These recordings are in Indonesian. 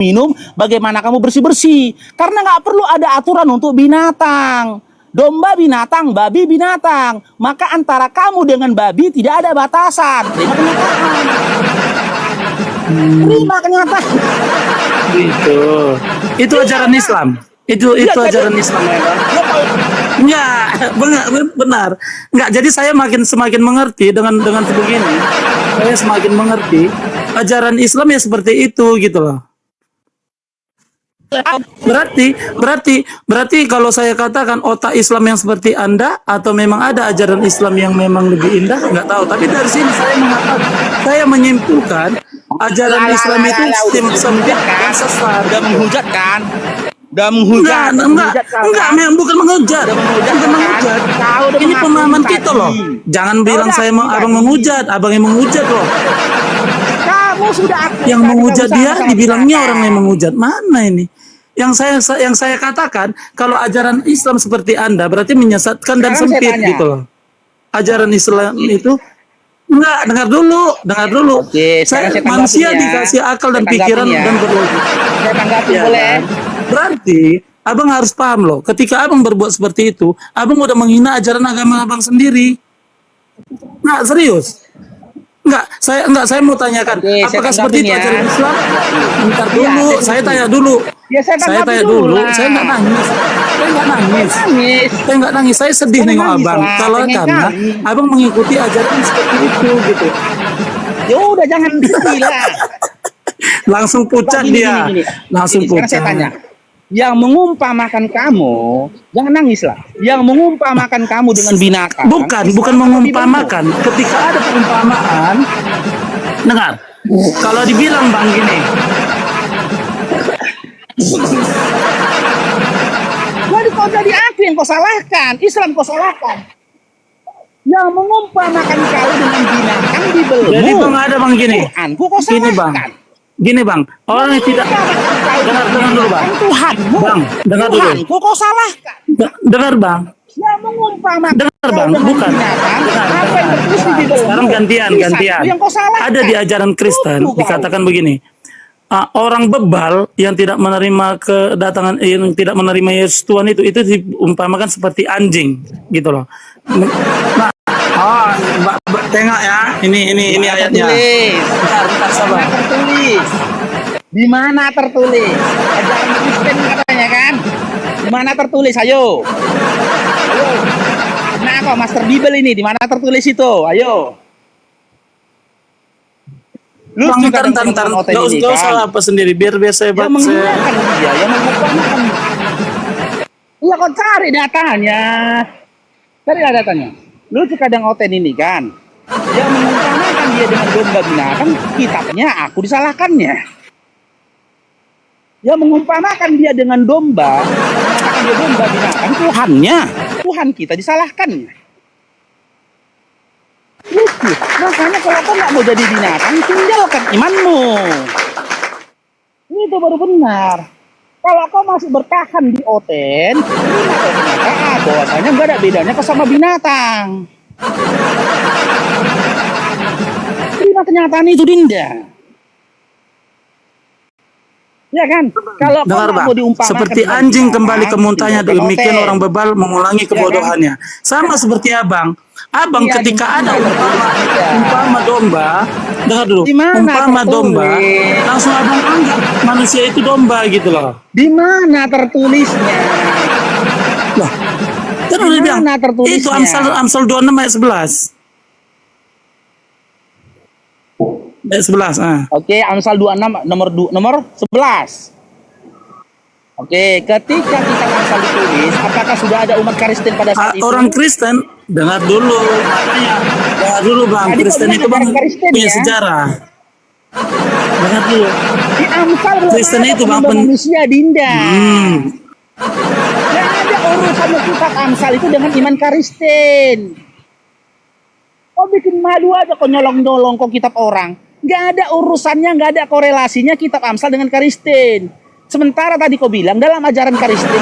minum, bagaimana kamu bersih-bersih. Karena nggak perlu ada aturan untuk binatang. Domba binatang, babi binatang. Maka antara kamu dengan babi tidak ada batasan. Terima kenyataan. Terima kenyataan. Itu ajaran Islam. Itu ajaran Islam ya, Bang. Enggak, benar. Enggak, jadi saya semakin mengerti dengan begini. Saya semakin mengerti ajaran Islam ya seperti itu gitu loh. Berarti kalau saya katakan otak Islam yang seperti Anda atau memang ada ajaran Islam yang memang lebih indah, nggak tahu. Tapi dari sini saya menyimpulkan ajaran Islam itu sempit dan sesat. Udah menghujat kan? Enggak, bukan menghujat. Ini pemahaman kita loh. Jangan bilang abang menghujat, abang yang menghujat loh. Kamu sudah yang menghujat dia dibilangnya orang yang menghujat. Mana ini? Yang saya katakan kalau ajaran Islam seperti Anda berarti menyesatkan dan sempit gitu loh. Ajaran Islam itu enggak, dengar dulu. Oke, saya manusia dikasih akal dan pikiran dan berlogika. Saya tanggapi Ya, boleh. Berarti abang harus paham loh, ketika abang berbuat seperti itu, abang udah menghina ajaran agama abang sendiri. Nggak, serius. Saya mau tanyakan, Oke, apakah saya seperti itu ya. ajaran Islam? Bentar dulu, saya tanya dulu. Ya, saya tanya dulu. lah. Saya nggak nangis. Saya nggak nangis. Saya sedih nengok abang. Kalau karena abang mengikuti ajaran seperti itu gitu. Ya udah, jangan gila. Langsung pucat dia. Langsung Sekarang pucat. saya tanya. Yang mengumpamakan kamu, jangan nangis lah. Yang mengumpamakan kamu dengan binatang. Bukan mengumpamakan. Ketika ada perumpamaan, dengar. Kalau dibilang bang gini, jadi kau jadi aku yang kau salahkan, Islam kau salahkan. Yang mengumpamakan kau dengan binatang dibelenggu. jadi bang ada bang gini. Tuhanku kau Gini bang. salahkan. Gini bang, orang yang tidak dengar dulu bang. Tuhanmu. Bang, dengar dulu. Tuhanku kau salahkan. Dengar bang. Yang mengumpamakan Dengar kau bang, dengan bukan. binatang, Dengar. apa yang tertulis di belenggu? Sekarang gantian. Yang kau salahkan. Ada di ajaran Kristen Tuh, kau. dikatakan begini. Orang bebal yang tidak menerima kedatangan, yang tidak menerima Yesus Tuhan itu diumpamakan seperti anjing gitu loh. Nah, tengok ya, ini ayatnya. Bentar, sabar. Tertulis. Di mana tertulis? Ajaran Kristen katanya kan? Di mana tertulis? Ayo. Nah, kok Master Bible ini di mana tertulis itu? Ayo. Lu Bang, juga ntar, nggak usah apa sendiri, biar saya yang baca. menghinakan dia, yang mengumpamakan. Iya, kau cari datanya. Carilah datanya. Lu kadang oten ini kan, yang mengumpamakan dia dengan domba binatang, kitabnya aku disalahkannya. Yang mengumpamakan dia dengan domba, mengatakan dia domba binatang, Tuhan kita disalahkannya. Lucu. Makanya kalau kau nggak mau jadi binatang, tinggalkan imanmu. Itu baru benar. Kalau kau masih bertahan di oten, bahwasanya nggak ada bedanya kau sama binatang. Terima kenyataan itu, Dinda. Ya kan? Kalau kau Dengar bang, mau diumpamakan seperti dengan anjing binatang, kembali ke muntahnya, tinggalkan demikian oten. orang bebal mengulangi kebodohannya. Sama seperti abang. Abang Iya, ketika di ada mana umpama domba, dengar dulu, Di mana umpama tertulis? domba, langsung abang anggap manusia itu domba gitu loh. Di mana tertulisnya? Loh, kan udah Di bilang, mana tertulisnya? itu Amsal 26 ayat 11. Ayat 11, Oke, Amsal 26 nomor 11. Oke, ketika kita Amsal ditulis, apakah sudah ada umat Kristen pada saat itu? Orang Kristen, dengar dulu, makanya dengar dulu bang, Tadi Kristen kau itu bilang bang ajaran Kristen, punya ya? sejarah. Dengar dulu. Di Amsal belum Kristen ada itu bang penyembah manusia, Dinda. Gak ada urusannya kitab Amsal itu dengan iman Kristen. Kau bikin malu aja, kau nyolong-nyolong kau kitab orang. Gak ada urusannya, gak ada korelasinya kitab Amsal dengan Kristen. Sementara tadi kau bilang dalam ajaran Kristen,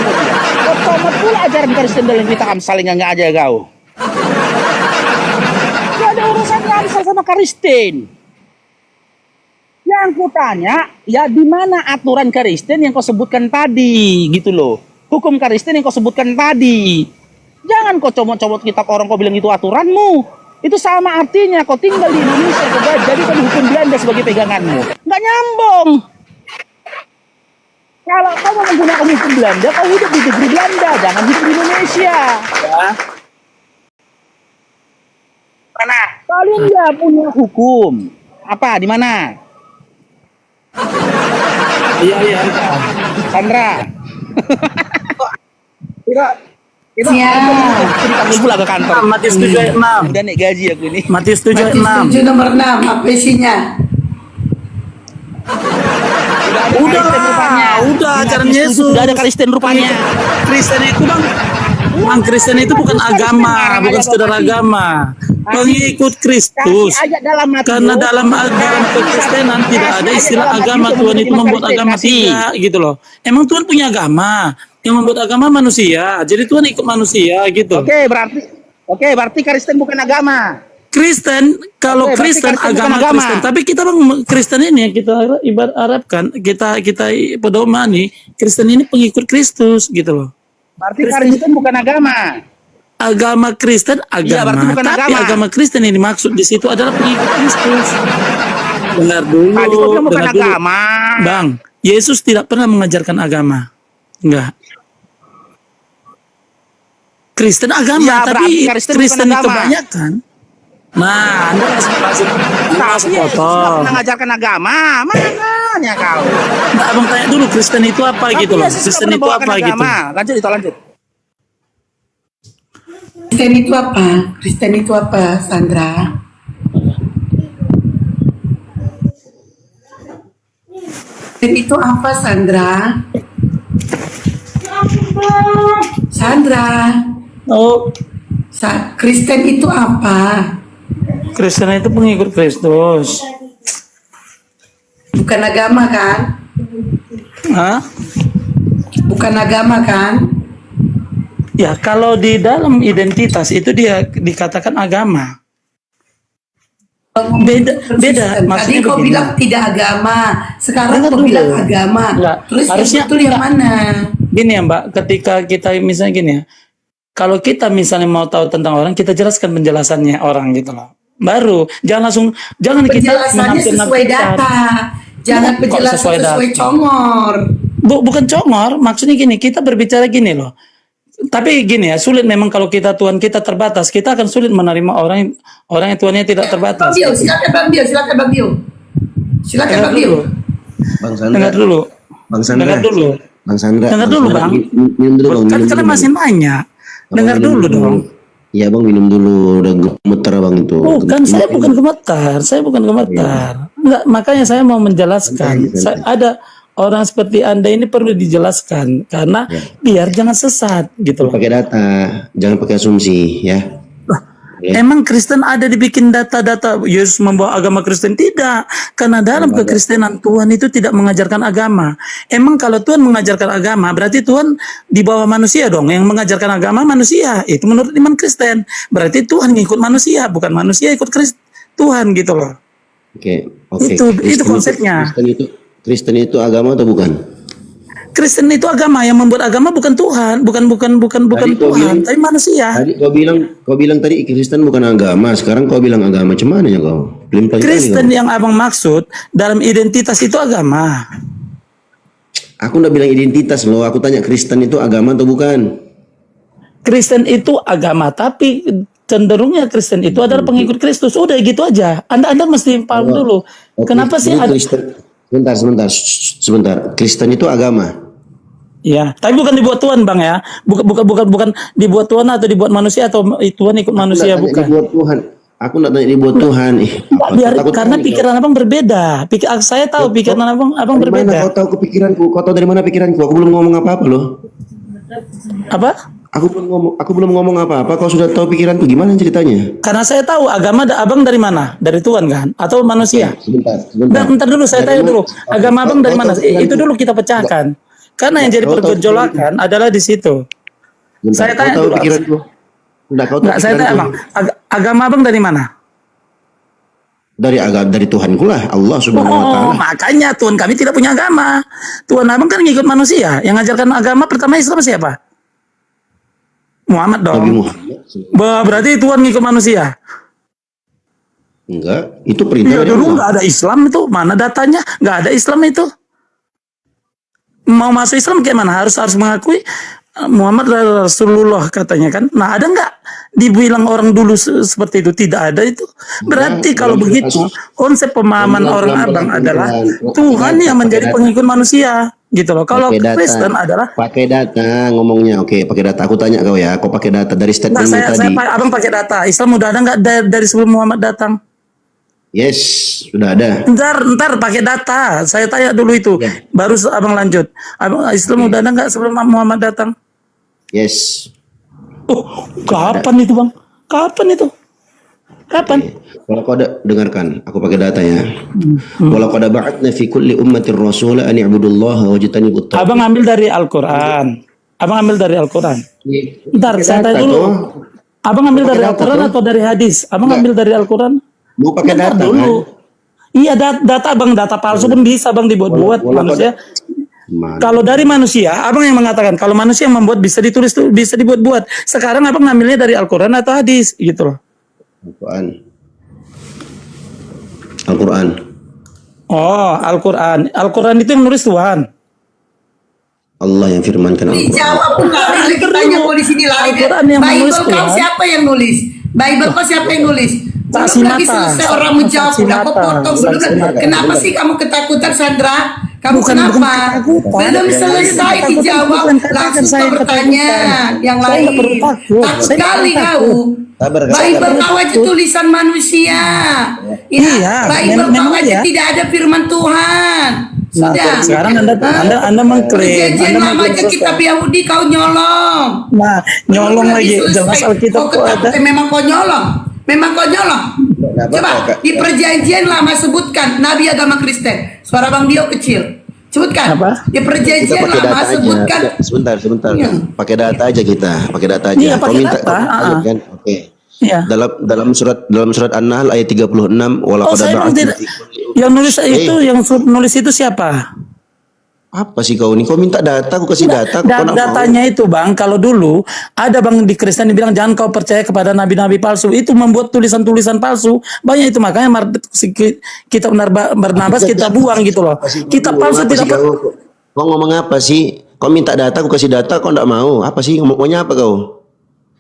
kau tomat pula ajaran Kristen dalam kitab Amsal yang nggak aja kau. Gak ada urusannya Amsal sama Kristen. Ya Yang ku tanya, ya di mana aturan Kristen yang kau sebutkan tadi, gitu loh. Hukum Kristen yang kau sebutkan tadi. Jangan kau comot-comot kitab orang kau bilang itu aturanmu. Itu sama artinya kau tinggal di Indonesia, kau jadikan hukum Belanda sebagai peganganmu. Nggak nyambung. Kalau kau mau menggunakan hukum Belanda, kau hidup di negeri Belanda, jangan hidup di Indonesia. Ya. Mana? Kalian ya punya hukum. Apa? Di mana? Iya. Sandra. Kita dipanggil pula ke kantor. Matius 7 ayat 6. Udah naik gaji aku ini. Matius 7 ayat Matius 6. 7 nomor 6, apa isinya? Udah ajaran Yesus. Udah ada Kristen rupanya. Kristen itu Bang Kristen itu bukan agama, bukan sekedar agama. Pengikut Kristus. Kasih ayat dalam Matius. Karena dalam kekristenan tidak ada istilah agama. Tuhan itu membuat agama tidak, gitu loh. Emang Tuhan punya agama? Yang membuat agama manusia. Jadi Tuhan ikut manusia, gitu. Oke, berarti Kristen bukan agama. Kristen, kalau Oke, berarti Kristen Kristen bukan agama agama. Kristen, tapi kita Bang Kristen ini yang kita ibarat Arabkan, kita pedomani, Kristen ini pengikut Kristus, gitu loh. Berarti Kristen bukan agama. Agama Kristen Iya, berarti agama, bukan tapi agama. agama Kristen yang dimaksud di situ adalah pengikut Kristus. Dengar dulu, Tadi kau bilang bukan dengar dulu. agama. Bang, Yesus tidak pernah mengajarkan agama. Enggak. Kristen agama, Ya, tapi berarti Kristen Kristen bukan agama. kebanyakan. Nah, Anda masih Tapi Yesus nggak potong. pernah ngajarkan agama. Mananya kau? Nah, abang tanya dulu Kristen itu apa gitu loh. Yesus nggak Kristen pernah itu bawakan apa gitu. agama. Lanjut. Kristen itu apa? Kristen itu apa, Sandra? Kristen itu apa, Sandra? Sandra, Oh, Kristen itu apa? Kristen itu pengikut Kristus. Bukan agama kan? Hah? Bukan agama kan? Ya, kalau di dalam identitas itu dia dikatakan agama. Beda. Tadi Maksudnya kau begini. bilang tidak agama, sekarang Dengar kau dulu. bilang agama. Enggak, Terus yang harusnya betul yang enggak. mana? Gini ya Mbak, ketika kita misalnya gini ya, kalau kita misalnya mau tahu tentang orang, kita jelaskan penjelasannya orang gitu loh. Baru, jangan kita Penjelasannya sesuai data, jangan Kok penjelasan sesuai sesuai data? congor. Bukan congor, maksudnya gini, kita berbicara gini loh. Tapi gini ya, sulit memang kalau Tuhan kita terbatas, kita akan sulit menerima orang yang Tuhannya tidak terbatas. Silakan Bang Dio. Silakan Bang Dio. Dengar dulu, Bang Sandra. dengar dulu, Bang Sandra. dengar dulu, Bang Sandra. dengar dulu Bang. Minum dulu Bang. Kan minum kalian dulu, masih Bang. nanya, Abang dengar minum dulu dong. Iya Bang, minum dulu. Udah gemeter Bang itu. Bukan, saya bukan gemetar, Enggak, makanya saya mau menjelaskan. Ada orang seperti Anda ini perlu dijelaskan karena biar jangan sesat gitu loh. Pakai data, jangan pakai asumsi ya. Emang Kristen ada dibikin data-data Yesus membawa agama Kristen? Tidak. Karena dalam kekristenan Tuhan itu tidak mengajarkan agama. Emang kalau Tuhan mengajarkan agama, berarti Tuhan di bawah manusia dong. Yang mengajarkan agama manusia. Itu menurut iman Kristen. Berarti Tuhan ngikut manusia, bukan manusia ikut Tuhan gitu loh. Oke. Itu konsepnya. Kristen itu agama atau bukan? Kristen itu agama, yang membuat agama bukan Tuhan, bukan Tadi kau Tuhan, bilang- tapi manusia. Tadi kau bilang tadi Kristen bukan agama. Sekarang kau bilang agama. Cuman ya kau? Pelin-pelan kali Kristen kau. yang abang maksud dalam identitas itu agama. Aku udah bilang identitas loh. Aku tanya Kristen itu agama atau bukan? Kristen itu agama, tapi cenderungnya Kristen itu adalah pengikut Kristus. Udah gitu aja. Anda mesti paham dulu. Kenapa sih Ini ada? Kristen? Sebentar. Kristen itu agama. Ya, tapi bukan dibuat Tuhan bang ya. Bukan dibuat Tuhan atau dibuat manusia atau Tuhan ikut manusia, Aku nggak tanya bukan. dibuat Tuhan. Aku nggak tanya dibuat Tuhan. Enggak, biar karena pikiran abang berbeda. Saya tahu pikiran abang Dari mana berbeda. kau tahu kepikiranku? Kau tahu dari mana pikiranku? Aku belum ngomong apa-apa loh. Apa? Aku belum ngomong apa-apa. Kau sudah tahu pikiranku. Gimana ceritanya? Karena saya tahu agama abang dari mana? Dari Tuhan kan? Atau manusia? Sebentar. Bentar dulu, saya Dari tanya mana? dulu. Agama abang dari Kau mana? tahu pikiranku. Itu dulu kita pecahkan. Karena yang jadi Kau tahu pergejolakan adalah di situ. Sebentar. Saya tanya kau tahu dulu. pikiranku. Enggak, kau tahu Enggak, saya tanya pikiranku. abang. Agama abang dari mana? Dari Tuhanku lah, Allah Subhanahu wa taala. Makanya Tuhan kami tidak punya agama. Tuhan abang kan ngikut manusia. Yang ngajarkan agama pertama Islam siapa? Muhammad dong. Nabi Muhammad. Berarti Tuhan ngikut manusia. Enggak, itu perintah Ya dari dulu Allah. nggak ada Islam itu, mana datanya? Nggak ada Islam itu. Mau masuk Islam gimana? Harus mengakui Muhammad Rasulullah katanya kan. Nah ada nggak dibilang orang dulu seperti itu? Tidak ada itu. Berarti kalau begitu konsep pemahaman orang abang adalah Tuhan yang menjadi pengikut manusia gitu loh. Kalau Pakai data. Kristen adalah Pakai data ngomongnya. Oke, pakai data. Aku tanya kau ya, kau pakai data dari Nah, statementmu tadi. abang pakai data. Islam udah ada nggak dari sebelum Muhammad datang? Yes, sudah ada. Ntar pakai data. Saya tanya dulu itu. Ya. Baru abang lanjut. Abang Islam udah ada nggak sebelum Muhammad datang? Yes. Oh, kapan itu bang? Kapan itu? Kapan? Kalau kau ada dengarkan, aku pakai data ya. Walau qad ba'atna fi kulli ummatin rasula an i'budullaha wajtanibut taghut. Abang ambil dari Al-Quran. Abang ambil dari Al-Quran. Ntar Pakai saya data tanya dulu. toh. Abang ambil Pakai dari data Al-Quran toh. atau dari hadis? Abang ambil dari Al-Quran? Mau pakai Bentar data dulu. kan? Iya data bang, data palsu pun bisa bang dibuat-buat Walau manusia. Mana? Kalau dari manusia, abang yang mengatakan kalau manusia yang membuat bisa ditulis bisa dibuat-buat. Sekarang abang ngambilnya dari Al-Quran atau hadis gitu loh. Al-Quran. Al-Quran. Oh, Al-Quran. Al-Quran itu yang nulis Tuhan. Allah yang firmankan Al-Quran. Dijawab pun lari tanya kau di sini lari. Al-Quran yang Bible menulis kau Tuhan. siapa yang nulis? Bible kau siapa yang nulis? Saksi Belum lagi mata. selesai orang menjawab Saksi udah kau mata. potong belum. Saksi mata. Kenapa sih kamu ketakutan Sandra? Kamu Bukan kenapa? ketakutan. Belum selesai Ketakutan dijawab bukan katakan langsung saya kau bertanya ketakutan. yang Saya lain. nggak perlu takut. Takut Saya nggak kali perlu kau. takut. Sabar, Bible sabar. kau aja tulisan manusia. Iya, Ya, Bible kau memang aja iya. tidak ada firman Tuhan. Nah, Sudah. sekarang Anda mengklaim, Perjanjian Anda lama mengklaim aja sesuatu. kitab Yahudi kau nyolong. Nah, nyolong Belum lagi selesai. jelas Alkitab Kau kok ada. ketakutan, memang kau nyolong. Memang kau nyolong. Coba di perjanjian lama sebutkan nabi agama Kristen. Suara Bang Dio kecil. Sebutkan. Apa? Di Kita perjanjian pakai lama data aja. sebutkan. Sebentar. Iya. Pakai data aja kita. Pakai data aja. Iya, Kau pakai minta data, ayat kan? Oke. Iya. Dalam surat An-Nahl ayat 36 walau Oh, saya memang tidak. Yang nulis itu, yang nulis itu siapa? Apa sih kau ini? Kau minta data, aku kasih data. Kau nak mau? Datanya itu bang, kalau dulu ada bang di Kristen dibilang jangan kau percaya kepada nabi-nabi palsu, itu membuat tulisan-tulisan palsu banyak itu, makanya kitab Barnabas kita buang gitu loh. Kitab palsu Apa sih tidak. kau ngomong apa sih? Kau minta data, aku kasih data, kau enggak mau. Apa sih? Maunya apa kau?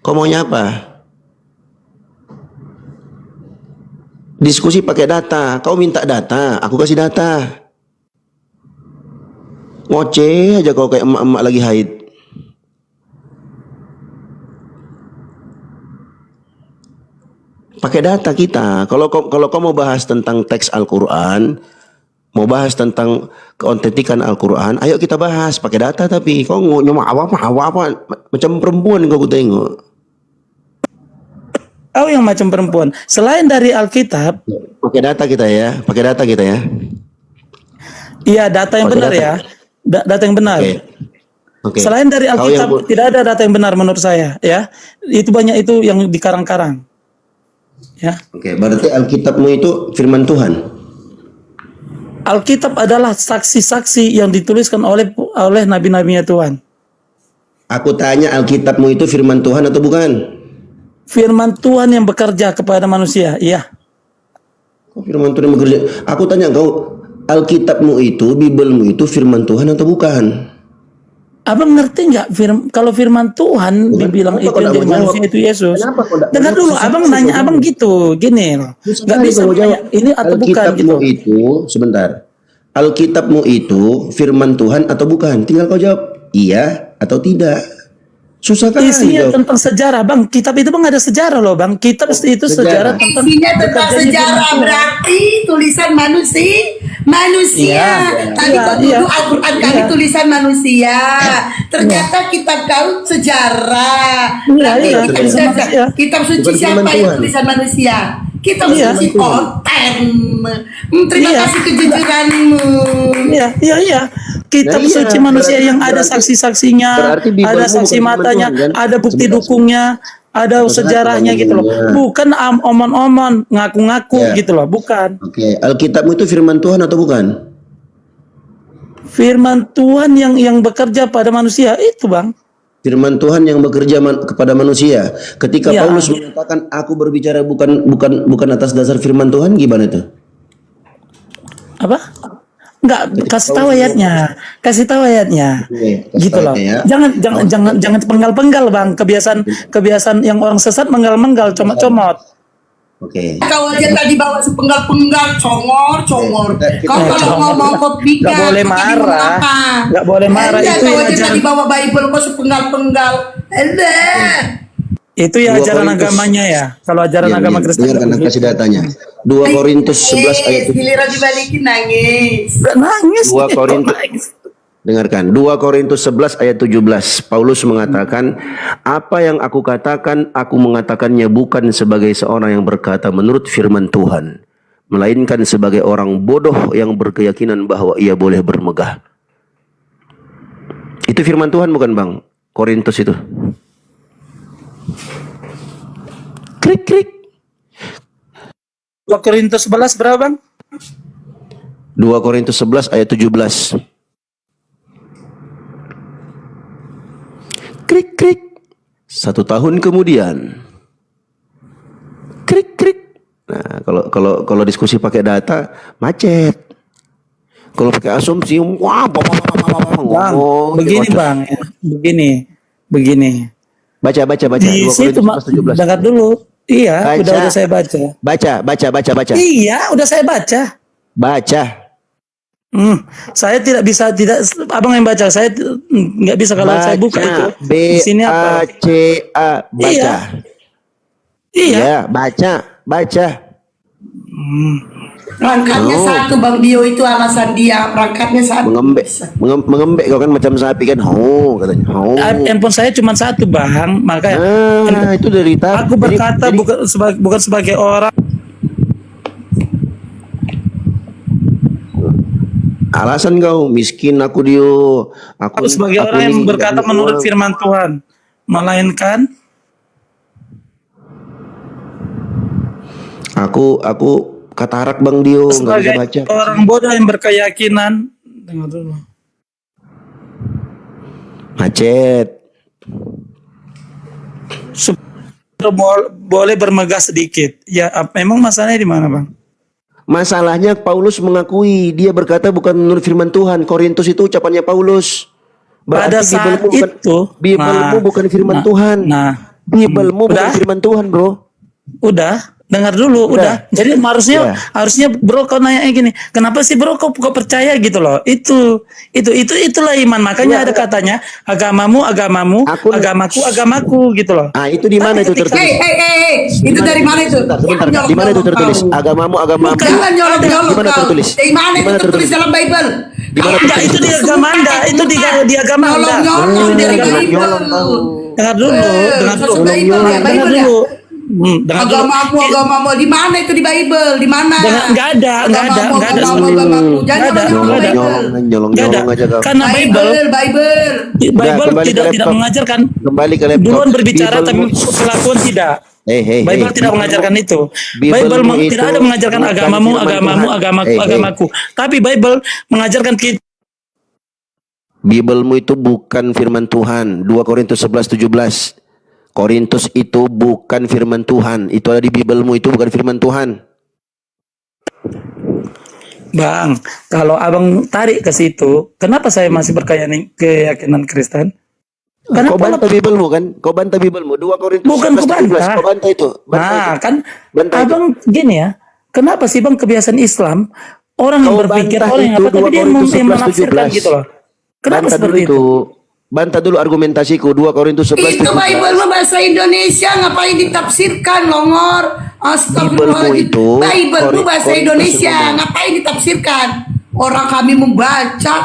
Kau maunya apa? Diskusi pakai data. Kau minta data, aku kasih data. Ngoceh aja kau kayak emak-emak lagi haid. Pakai data kita. Kalau kau mau bahas tentang teks Al-Quran, mau bahas tentang keautentikan Al-Quran, ayo kita bahas pakai data. Tapi kau nyoma apa macam perempuan kau tengok. Oh, yang macam perempuan. Selain dari Alkitab, Pakai data kita ya, pakai data kita ya. iya data yang Pakai benar data. ya, data yang benar. Oke. Selain dari Kau Alkitab yang- tidak ada data yang benar menurut saya ya. Itu banyak itu yang dikarang-karang. Ya. Oke, berarti Alkitabmu itu firman Tuhan. Alkitab adalah saksi-saksi yang dituliskan oleh nabi-nabinya Tuhan. Aku tanya, Alkitabmu itu firman Tuhan atau bukan? Firman Tuhan yang bekerja kepada manusia. Iya. Kok firman Tuhan yang bekerja? Aku tanya kau, Alkitabmu itu, Bibelmu itu firman Tuhan atau bukan? Abang ngerti nggak kalau firman Tuhan dibilang Kenapa itu kau yang nggak jadi mau jawab? manusia itu Yesus. Kenapa kau nggak- Dengar dulu, susah abang sekali nanya kau abang jawab. gitu, gini loh. Nggak bisa nanya ini atau bukan gitu. Alkitabmu itu, sebentar. Alkitabmu itu firman Tuhan atau bukan? Tinggal kau jawab iya atau tidak. Susah kan? Isinya tentang sejarah, bang. Kitab itu bang ada sejarah loh, bang. Kitab itu sejarah tentang Isinya tentang bekerjanya sejarah firman Tuhan. berarti tulisan manusia. Iya, Tadi iya, kau iya. duduk Al-Quran kali Iya. tulisan manusia. Ternyata kitab kau sejarah. Iya, Berarti iya, kitab, tulisan manusia. kitab suci Bukan siapa firman yang Tuhan. tulisan manusia? Kitab Iya. suci konten. Terima Iya. kasih kejujuranmu. Iya. Kitab Nah, iya. suci manusia yang ada Berarti- saksi-saksinya, berarti Bibelmu ada saksi bukan firman matanya, Tuhan, kan? ada bukti Sebentar. dukungnya. ada sejarahnya gitu loh. Bukan omon-omon, ngaku-ngaku Ya. gitu loh, bukan. Oke, Alkitabmu itu firman Tuhan atau bukan? Firman Tuhan yang bekerja pada manusia itu, Bang. Firman Tuhan yang bekerja kepada manusia. Ketika Iya. Paulus mengatakan aku berbicara bukan atas dasar firman Tuhan, gimana itu? Apa? Enggak, kasih tahu ayatnya. Kasih tahu ayatnya. Oke, kasih Gitu tahu loh. ayatnya ya. Jangan penggal-penggal, Bang. Kebiasaan yang orang sesat menggal-menggal, comot-comot. Oke. Kau aja tadi bawa sepenggal-penggal, congor. Kau kalau ngomong kopi Nggak boleh marah. Nggak boleh marah. Itu kau ya aja ajaran, tadi bawa Bible kau sepenggal-penggal. itu ya 2 ajaran Korintus. agamanya ya. Kalau ajaran Diam, agama diam. Kristen. Dengarkan aku kasih datanya. 2 Korintus 11 ayat 7. Giliran dibalikin nangis. Nggak nangis. 2 Kok Korintus. nangis? Dengarkan, 2 Korintus 11 ayat 17. Paulus mengatakan, apa yang aku katakan, aku mengatakannya bukan sebagai seorang yang berkata menurut firman Tuhan, melainkan sebagai orang bodoh yang berkeyakinan bahwa ia boleh bermegah. Itu firman Tuhan bukan, Bang? Korintus itu. Krik. 2 Korintus 11 berapa, Bang? 2 Korintus 11 ayat 17. Krik. 1 tahun kemudian. Krik. Nah, kalau diskusi pakai data macet. Kalau pakai asumsi, wah, Bang, ngomong, begini kocok. Bang, ya. Begini. Baca. Di 2 situ Korintus 11 17. dengar dulu. Iya, Baca. udah saya baca. Baca. Iya, udah saya baca. Baca. Saya tidak bisa abang yang baca. Saya nggak bisa kalau saya buka itu. Di sini apa? BACA. Baca. Iya. Ya, baca. Perangkatnya satu Bang Dio itu alasan dia perangkatnya satu. Mengembek kau kan macam sapi kan. Katanya. Handphone saya cuma satu, Bang. Maka Itu dari aku berkata bukan sebagai orang. alasan kau miskin aku Aku sebagai orang yang berkata menurut firman Tuhan, melainkan aku katarak Bang Dio nggak bisa sebagai baca. orang bodoh yang berkeyakinan. Dengar dulu. Macet. Boleh bermegah sedikit. Ya, memang masalahnya di mana, Bang? Masalahnya Paulus mengakui dia berkata bukan menurut firman Tuhan. Korintus itu ucapannya Paulus. Pada saat Bibelmu bukan firman Tuhan. Bibelmu bukan firman Tuhan, bro. Udah, dengar dulu, udah. Jadi harusnya bro kau nanya gini, kenapa sih bro kau percaya gitu loh? Itulah iman. Makanya ada katanya agamamu, agamaku gitu loh. Ah, itu di mana itu tertulis? Itu dari mana itu? Sebentar. Di mana itu tertulis? Agamamu. Jangan nyolong-nyolong. Di mana tertulis? Di mana itu tertulis dalam Bible? Di mana Enggak, itu di agama Anda, itu di agama Anda. Nyolong dari Bible. Dengar dulu. Dengar dulu. Agamamu di mana itu di Bible? Di mana? Enggak ada. Nyolong aja kau. Karena Bible kembali ke tidak laptop. mengajarkan. Kembali ke laptop. Duluan berbicara Bibelmu- tapi kelakuan tidak. Bible tidak mengajarkan itu. Bibelmu Bible itu tidak ada mengajarkan bukan agamamu, firman Tuhan. agamaku. Tapi Bible mengajarkan kita. Bibelmu itu bukan firman Tuhan. 2 Korintus 11:17. Korintus itu bukan firman Tuhan. Itu ada di Bibelmu, itu bukan firman Tuhan. Bang, kalau abang tarik ke situ, kenapa saya masih keyakinan Kristen? Kau bantah Bibelmu kan? Kau bantah Bibelmu. 2 Korintus Bukan ku 11:17. bantah. Kau bantah itu. Kan Bantah itu. abang gini ya, kenapa sih bang kebiasaan Islam orang yang Kau berpikir bantah orang yang itu, apa tapi 2 dia Korintus menafsirkan 11:17. gitu loh. Kenapa Bantah seperti dulu itu? Bantah dulu argumentasiku. 2 Korintus 11:17. Itu Bible bahasa Indonesia, ngapain ditafsirkan, Longor? Astagfirullahaladzim. Bibelmu itu, Bible bahasa Korintus Indonesia, itu. ngapain ditafsirkan? Orang kami membaca,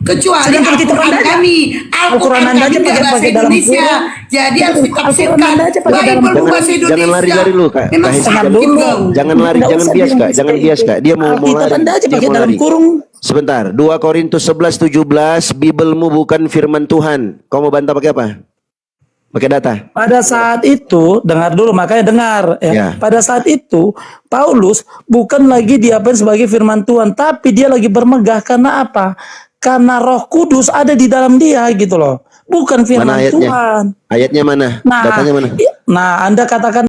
kecuali Sedangkan kita Al-Quran Anda- kami. Al-Quran Al-Quran Anda kami aja nggak pakai bahasa dalam Indonesia, kurung. jadi harus Al-Quran ditafsirkan. Anda aja pakai dalam Bible kurung. bahasa Indonesia. Jangan lari-lari lu, Kak. Memang Kahis, sakit dulu. kau. Jangan lari, Nggak jangan usah bias bilang Kak, jangan seperti bias itu. Kak. Dia mau Alkitab lari. Anda aja Dia pakai mau dalam lari. kurung. Sebentar. 2 Korintus 11:17. Bibelmu bukan firman Tuhan. Kau mau bantah pakai apa? Pakai data. Pada saat itu, dengar dulu, makanya dengar ya. Ya. Pada saat itu, Paulus bukan lagi diapain sebagai firman Tuhan, tapi dia lagi bermegah karena apa? Karena Roh Kudus ada di dalam dia gitu loh. Bukan firman Mana ayatnya? Tuhan. Ayatnya mana? Nah, Datanya mana? Anda katakan